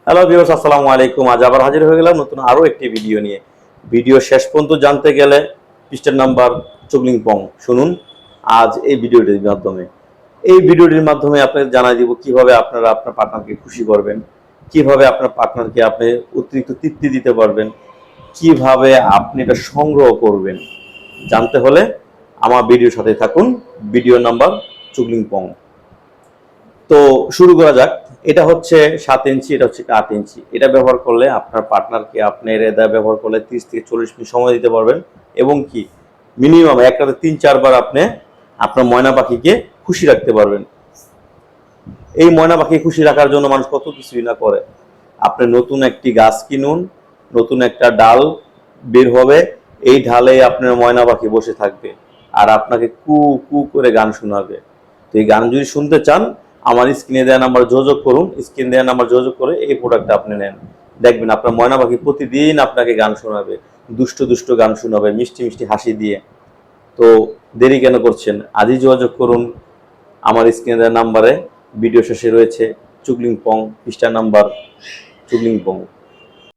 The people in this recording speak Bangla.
হ্যালো ভিউয়ার্স, আসসালামু আলাইকুম। আজ আবার হাজির হয়ে গেলাম নতুন আরও একটি ভিডিও নিয়ে। ভিডিও শেষ পর্যন্ত জানতে গেলে পৃষ্ঠার নাম্বার চুগলিং পং শুনুন। আজ এই ভিডিওটির মাধ্যমে আপনাদের জানাই দিব কিভাবে আপনারা আপনার পার্টনারকে খুশি করবেন, কিভাবে আপনার পার্টনারকে আপনি অতিরিক্ত তৃপ্তি দিতে পারবেন, কিভাবে আপনি এটা সংগ্রহ করবেন। জানতে হলে আমার ভিডিওর সাথে থাকুন। ভিডিও নাম্বার চুগলিং পং। তো শুরু করা যাক। এটা হচ্ছে 7 ইঞ্চি, এটা হচ্ছে 8 ইঞ্চি। এটা ব্যবহার করলে আপনার পার্টনারকে আপনি এটা ব্যবহার করলে 30 থেকে 40 মিনিট সময় দিতে পারবেন এবং কি মিনিমাম এক রাতে 3-4 বার আপনি আপনার ময়না পাখিকে খুশি রাখতে পারবেন। এই ময়না পাখি খুশি রাখার জন্য মানুষ কত কিছুই না করে। আপনি নতুন একটি গাছ কিনুন, নতুন একটা ডাল বের হবে, এই ঢালে আপনার ময়না পাখি বসে থাকবে আর আপনাকে কু কু করে গান শোনাবে। তো এই গান যদি শুনতে চান আমার স্ক্রিনে দেওয়া নাম্বার যোগাযোগ করুন। স্ক্রিনে দেওয়া নাম্বার যোগাযোগ করে এই প্রোডাক্টটা আপনি নেন। দেখবেন আপনার ময়না পাখি প্রতিদিন আপনাকে গান শোনাবে, দুষ্ট দুষ্ট গান শোনাবে, মিষ্টি মিষ্টি হাসি দিয়ে। তো দেরি কেন করছেন? আজই যোগাযোগ করুন আমার স্ক্রিনে দেওয়া নাম্বারে। ভিডিও শেষে রয়েছে চুগলিং পং, পৃষ্ঠা নাম্বার চুগলিং পং।